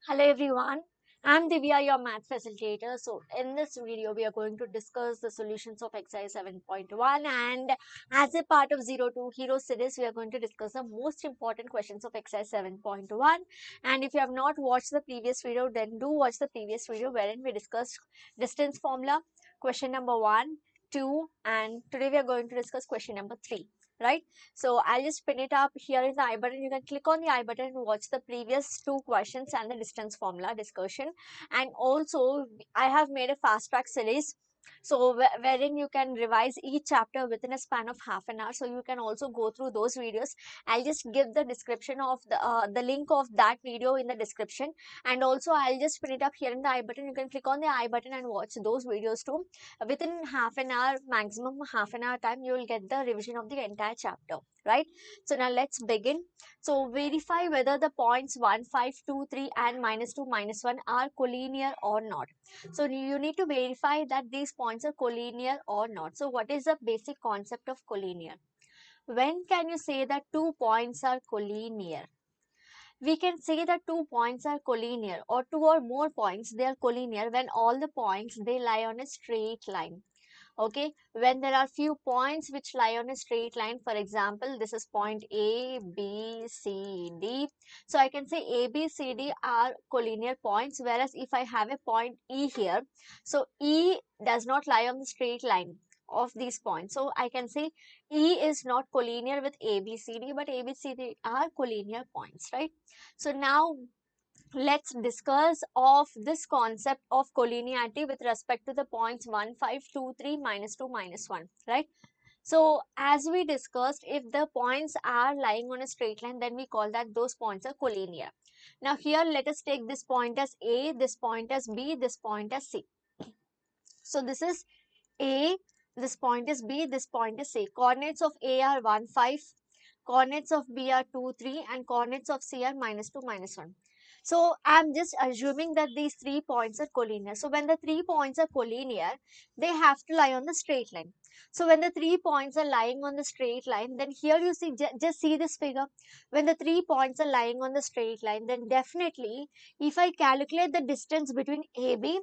Hello everyone, I'm Divya, your math facilitator. So in this video, we are going to discuss the solutions of exercise 7.1, and as a part of 02 Hero series, we are going to discuss the most important questions of exercise 7.1. And if you have not watched the previous video, then do watch the previous video wherein we discussed distance formula, question number 1, 2, and today we are going to discuss question number 3. Right, so I'll just pin it up here in the I button. You can click on the I button and watch the previous two questions and the distance formula discussion. And also, I have made a fast track series. So wherein you can revise each chapter within a span of half an hour. So you can also go through those videos. I'll just give the description of the link of that video in the description. And also I'll just pin it up here in the I button. You can click on the I button and watch those videos too. Within half an hour, maximum half an hour time, you will get the revision of the entire chapter, right? So now let's begin. So verify whether the points 1, 5, 2, 3 and -2, -1 are collinear or not. So you need to verify that these points are collinear or not. So what is the basic concept of collinear? When can you say that two points are collinear? We can say that two points are collinear, or two or more points, they are collinear when all the points, they lie on a straight line. Okay, when there are few points which lie on a straight line, for example, this is point A, B, C, D. So I can say A, B, C, D are collinear points, whereas if I have a point E here, so E does not lie on the straight line of these points. So I can say E is not collinear with A, B, C, D, but A, B, C, D are collinear points, right? So now let's discuss of this concept of collinearity with respect to the points 1, 5, 2, 3, -2, -1, right? So as we discussed, if the points are lying on a straight line, then we call that those points are collinear. Now here let us take this point as A, this point as B, this point as C. So this is A, this point is B, this point is C. Coordinates of A are 1, 5, coordinates of B are 2, 3 and coordinates of C are -2, -1. So I'm just assuming that these 3 points are collinear. So when the 3 points are collinear, they have to lie on the straight line. So when the 3 points are lying on the straight line, then here you see, just see this figure. When the 3 points are lying on the straight line, then definitely if I calculate the distance between AB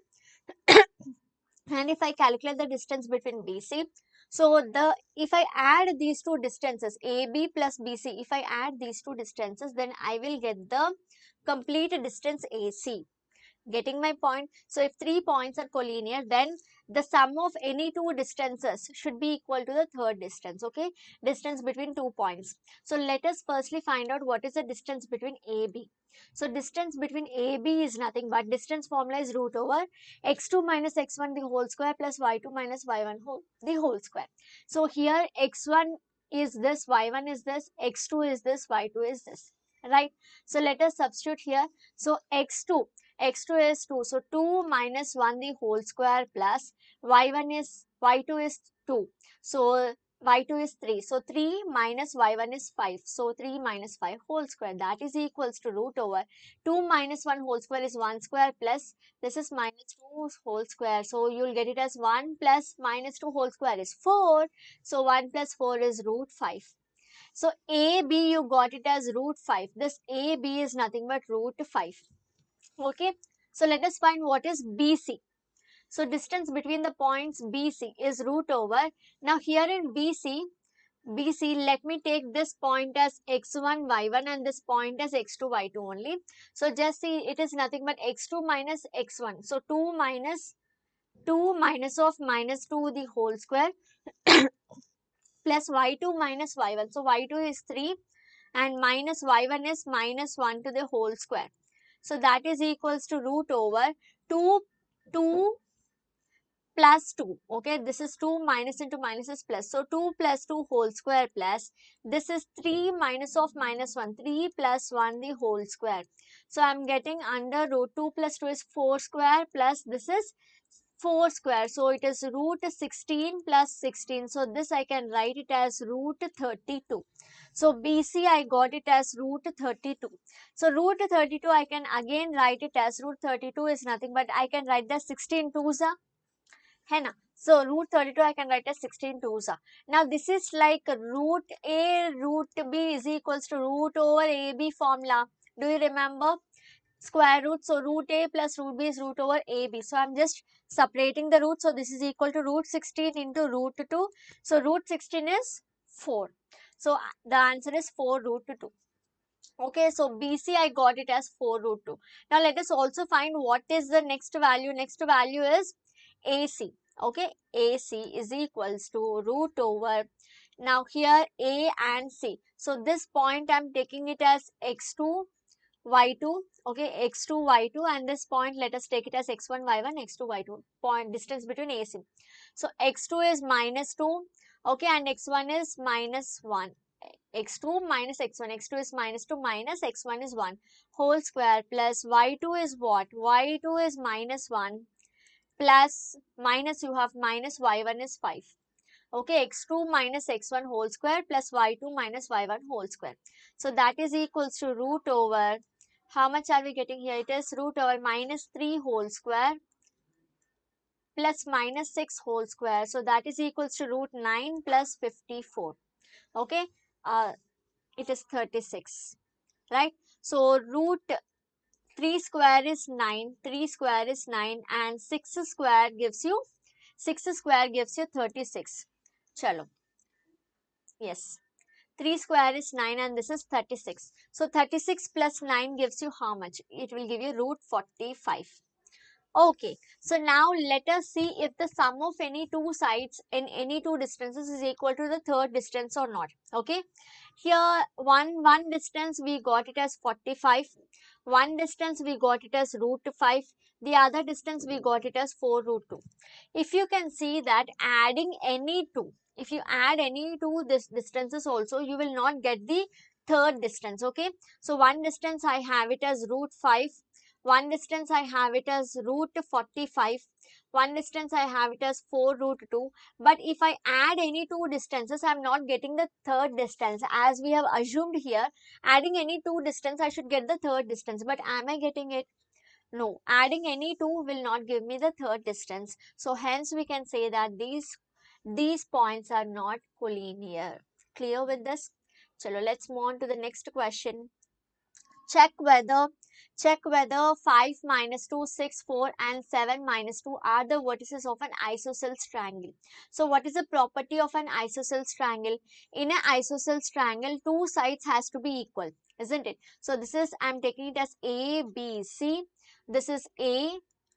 and if I calculate the distance between BC, so if I add these two distances, AB plus BC, if I add these two distances, then I will get the complete distance AC. Getting my point? So if 3 points are collinear, then the sum of any two distances should be equal to the third distance, okay? Distance between 2 points. So let us firstly find out what is the distance between AB. So distance between AB is nothing but distance formula is root over x2 minus x1 the whole square plus y2 minus y1 the whole square. So here x1 is this, y1 is this, x2 is this, y2 is this, right? So let us substitute here. So x2 is 2, so 2 minus 1 the whole square plus y2 is 2, so y2 is 3, so 3 minus y1 is 5, so 3 minus 5 whole square, that is equals to root over 2 minus 1 whole square is 1 square plus this is -2 whole square, so you'll get it as 1 plus -2 whole square is 4, so 1 plus 4 is root 5. So AB you got it as root 5, this AB is nothing but root 5. Okay, so let us find what is BC. So distance between the points BC is root over. Now here in BC, let me take this point as x1, y1 and this point as x2, y2 only. So just see, it is nothing but x2 minus x1. So 2 minus of -2 the whole square plus y2 minus y1. So y2 is 3 and minus y1 is -1 to the whole square. So that is equals to root over 2 plus 2. Okay, this is 2 minus into minus is plus. So 2 plus 2 whole square plus this is 3 minus of -1, 3 plus 1 the whole square. So I'm getting under root 2 plus 2 is 4 square plus this is 4 square. So it is root 16 plus 16. So this I can write it as root 32. So BC I got it as root 32. So root 32 I can again write it as root 32 is nothing but I can write the 16 twos are, है ना? So root 32 I can write as 16 twos are. Now this is like root A root B is equals to root over AB formula. Do you remember? square root. So root a plus root b is root over ab. So I'm just separating the root. So this is equal to root 16 into root 2. So root 16 is 4. So the answer is 4 root 2. Okay, so BC I got it as 4 root 2. Now let us also find what is the next value. Next value is AC. Okay, AC is equals to root over. Now here A and C. So this point I'm taking it as x2 y2. Okay, x2 y2, and this point let us take it as x1 y1, x2 y2, point distance between AC. So x2 is minus 2. Okay, and x1 is minus 1. X2 minus x1, x2 is minus 2 minus x1 is 1 whole square plus y2 is what? Y2 is minus 1 plus minus you have minus y1 is 5. Okay, x2 minus x1 whole square plus y2 minus y1 whole square. So that is equals to root over, how much are we getting here? It is root over minus 3 whole square plus minus 6 whole square. So that is equals to root 9 plus 54. Okay, it is 36, right? So root 3 square is 9, 3 square is 9, and 6 square gives you 36. Chalo. Yes. 3 square is 9 and this is 36. So 36 plus 9 gives you how much? It will give you root 45. Okay, so now let us see if the sum of any two sides in any two distances is equal to the third distance or not. Okay, here one distance we got it as 45, one distance we got it as root 5, the other distance we got it as 4 root 2. If you can see that adding any two, if you add any two distances also, you will not get the third distance. Okay, so one distance I have it as root 5, one distance I have it as root 45, one distance I have it as 4 root 2. But if I add any two distances, I am not getting the third distance. As we have assumed here, adding any two distance, I should get the third distance. But am I getting it? No. Adding any two will not give me the third distance. So hence we can say that these points are not collinear. Clear with this? Chalo, let's move on to the next question. Check whether 5 minus 2, 6, 4 and 7 minus 2 are the vertices of an isosceles triangle. So what is the property of an isosceles triangle? In an isosceles triangle, two sides has to be equal, isn't it? So this is, I'm taking it as A, B, C. This is A,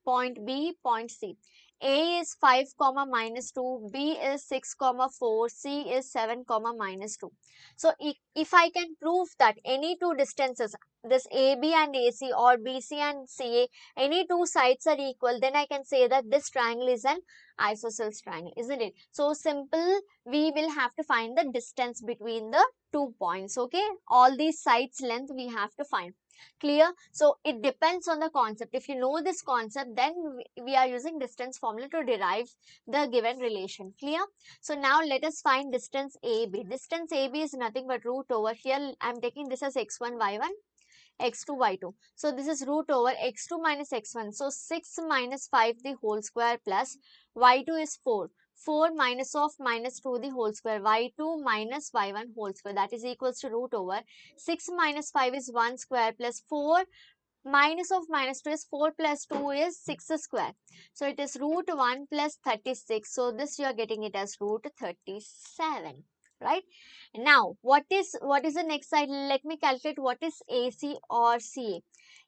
point B, point C. A is 5 comma minus 2, B is 6 comma 4, C is 7 comma minus 2. So if I can prove that any two distances, this AB and AC or BC and CA, any two sides are equal, then I can say that this triangle is an isosceles triangle, isn't it? So simple, we will have to find the distance between the 2 points. Okay, all these sides length we have to find. Clear? So it depends on the concept. If you know this concept, then we are using distance formula to derive the given relation. Clear? So now let us find distance AB. Distance AB is nothing but root over, here I am taking this as x1 y1, x2 y2. So this is root over x2 minus x1. So 6 minus 5 the whole square plus y2 is 4. 4 minus of minus 2 the whole square, y2 minus y1 whole square, that is equals to root over 6 minus 5 is 1 square plus 4 minus of minus 2 is 4 plus 2 is 6 square. So it is root 1 plus 36. So this you are getting it as root 37, right? Now what is the next side? Let me calculate what is AC or CA.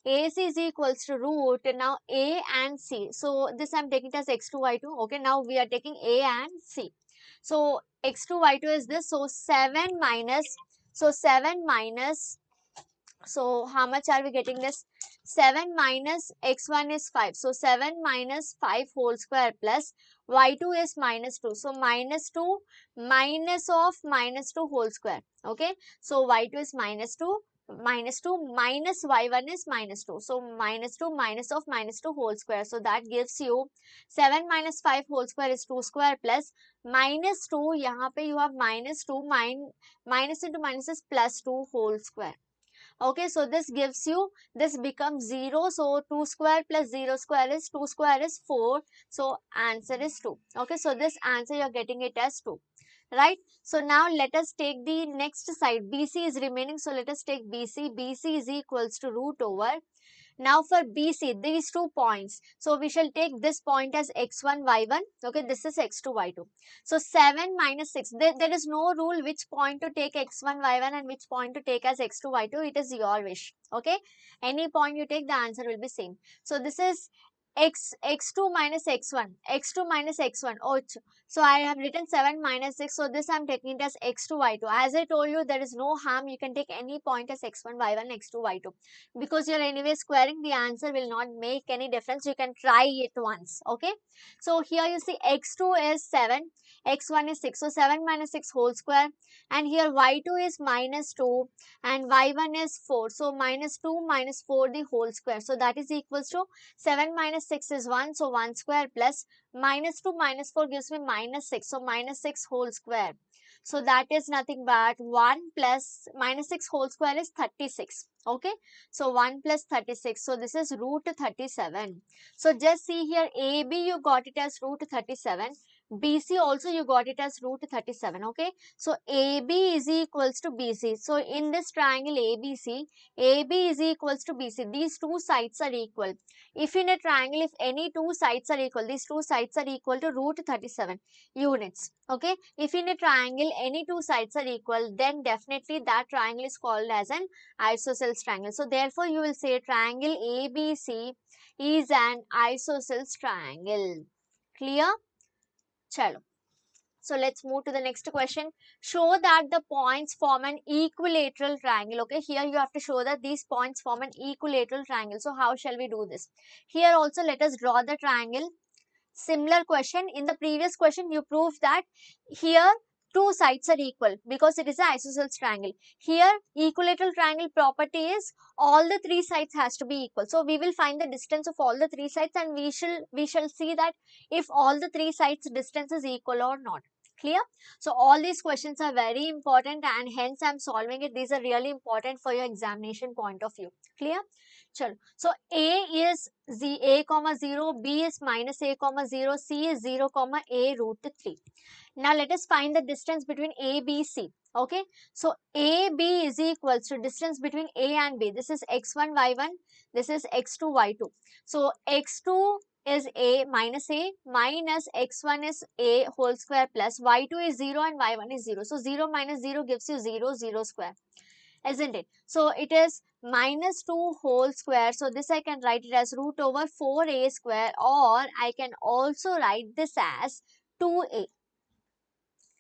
AC is equals to root, now A and C. So this I am taking it as x2 y2. Okay, now we are taking A and C. So x2 y2 is this. So 7 minus, so how much are we getting this? 7 minus x1 is 5. So 7 minus 5 whole square plus y2 is minus 2. So minus 2 minus of minus 2 whole square. Okay. So y2 is minus 2. Minus 2 minus y1 is minus 2. So minus 2 minus of minus 2 whole square. So that gives you 7 minus 5 whole square is 2 square plus minus 2. Yahan pe you have minus 2, minus into minus is plus 2 whole square. Okay, so this gives you, this becomes 0. So 2 square plus 0 square is 2 square is 4. So answer is 2. Okay, so this answer you are getting it as 2. Right? So now let us take the next side. BC is remaining. So let us take BC. BC is equals to root over. Now for BC, these 2 points. So we shall take this point as x1, y1. Okay, this is x2, y2. So 7 minus 6. There is no rule which point to take x1, y1 and which point to take as x2, y2. It is your wish. Okay, any point you take, the answer will be same. So this is x2 minus x1, x2 minus x1. Oh, so I have written 7 minus 6. So this I am taking it as x2, y2. As I told you, there is no harm. You can take any point as x1, y1, x2, y2. Because you're anyway squaring, the answer will not make any difference. You can try it once. Okay. So here you see x2 is 7, x1 is 6. So 7 minus 6 whole square. And here y2 is minus 2 and y1 is 4. So minus 2 minus 4 the whole square. So that is equals to 7 minus 6 is 1. So 1 square plus minus 2 minus 4 gives me minus 6. So minus 6 whole square. So that is nothing but 1 plus minus 6 whole square is 36. Okay. So 1 plus 36. So this is root 37. So just see here, AB you got it as root 37. BC also you got it as root 37. Okay. So AB is equals to BC. So in this triangle ABC, AB is equals to BC. These two sides are equal. If in a triangle, if any two sides are equal, these two sides are equal to root 37 units. Okay. If in a triangle, any two sides are equal, then definitely that triangle is called as an isosceles triangle. So therefore, you will say triangle ABC is an isosceles triangle. Clear? Chalo. So let's move to the next question. Show that the points form an equilateral triangle. Okay, here you have to show that these points form an equilateral triangle. So how shall we do this? Here also let us draw the triangle. Similar question. In the previous question, you proved that here two sides are equal because it is an isosceles triangle. Here, equilateral triangle property is all the three sides has to be equal. So we will find the distance of all the three sides and we shall see that if all the three sides distance is equal or not. Clear? So all these questions are very important and hence I am solving it. These are really important for your examination point of view. Clear? Chalo. So A is A comma 0, B is minus A comma 0, C is 0 comma A root 3. Now let us find the distance between A, B, C. Okay. So AB is equals to distance between A and B. This is x1, y1. This is x2, y2. So x2 is A minus x1 is A whole square plus y2 is 0 and y1 is 0. So 0 minus 0 gives you 0, 0 square. Isn't it? So it is minus 2 whole square. So this I can write it as root over 4a square, or I can also write this as 2a.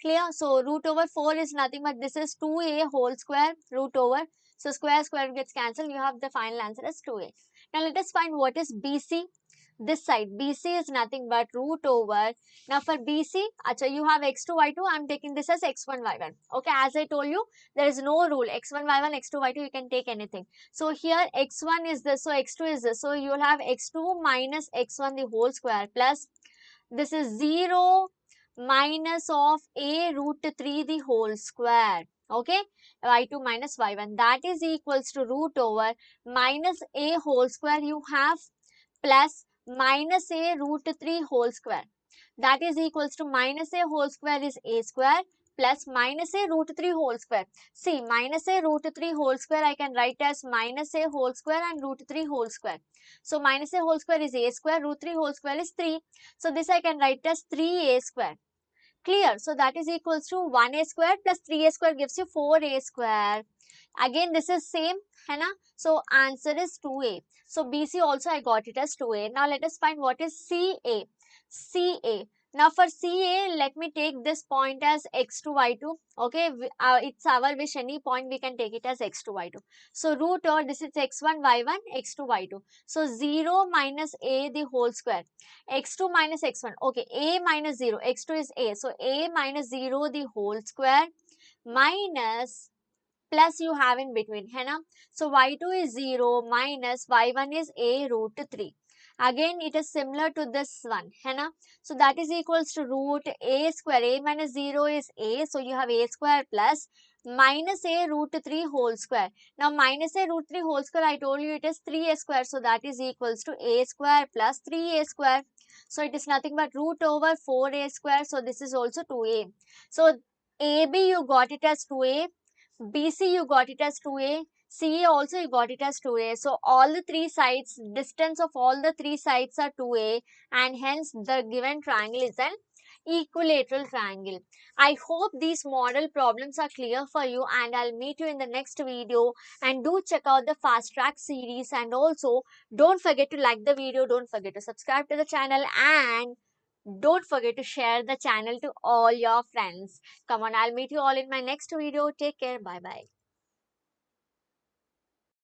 Clear? So root over 4 is nothing but this is 2a whole square root over. So square gets cancelled. You have the final answer as 2a. Now let us find what is BC. This side BC is nothing but root over. Now for BC, acha, you have x2, y2. I'm taking this as x1, y1. Okay, as I told you, there is no rule. x1, y1, x2, y2, you can take anything. So here x1 is this, so x2 is this. So you will have x2 minus x1 the whole square plus this is 0 minus of a root 3 the whole square. Okay, y2 minus y1, that is equals to root over minus a whole square you have plus minus a root 3 whole square. That is equals to minus a whole square is a square plus minus a root 3 whole square. See, minus a root 3 whole square I can write as minus a whole square and root 3 whole square. So minus a whole square is a square, root 3 whole square is 3. So this I can write as 3a square. Clear? So that is equals to 1a square plus 3a square gives you 4a square. Again this is same, hai na? So answer is 2a. So BC also I got it as 2a. Now let us find what is CA. CA. Now for CA, let me take this point as x2, y2. Okay, it's our wish, any point we can take it as x2, y2. So root over this is x1, y1, x2, y2. So 0 minus a the whole square. x2 minus x1. Okay, a minus 0. x2 is a. So a minus 0 the whole square minus plus you have in between, hai na? So y2 is 0 minus y1 is a root 3. Again it is similar to this one, hai na? So that is equals to root a square. A minus 0 is a, so you have a square plus minus a root 3 whole square. Now minus a root 3 whole square, I told you it is 3a square, so that is equals to a square plus 3a square. So it is nothing but root over 4a square, so this is also 2a. So AB you got it as 2a, BC you got it as 2a, CA also you got it as 2A. So all the three sides, distance of all the three sides are 2A, and hence the given triangle is an equilateral triangle. I hope these model problems are clear for you, and I'll meet you in the next video. And do check out the fast track series, and also don't forget to like the video, don't forget to subscribe to the channel, and don't forget to share the channel to all your friends. Come on, I'll meet you all in my next video. Take care. Bye bye.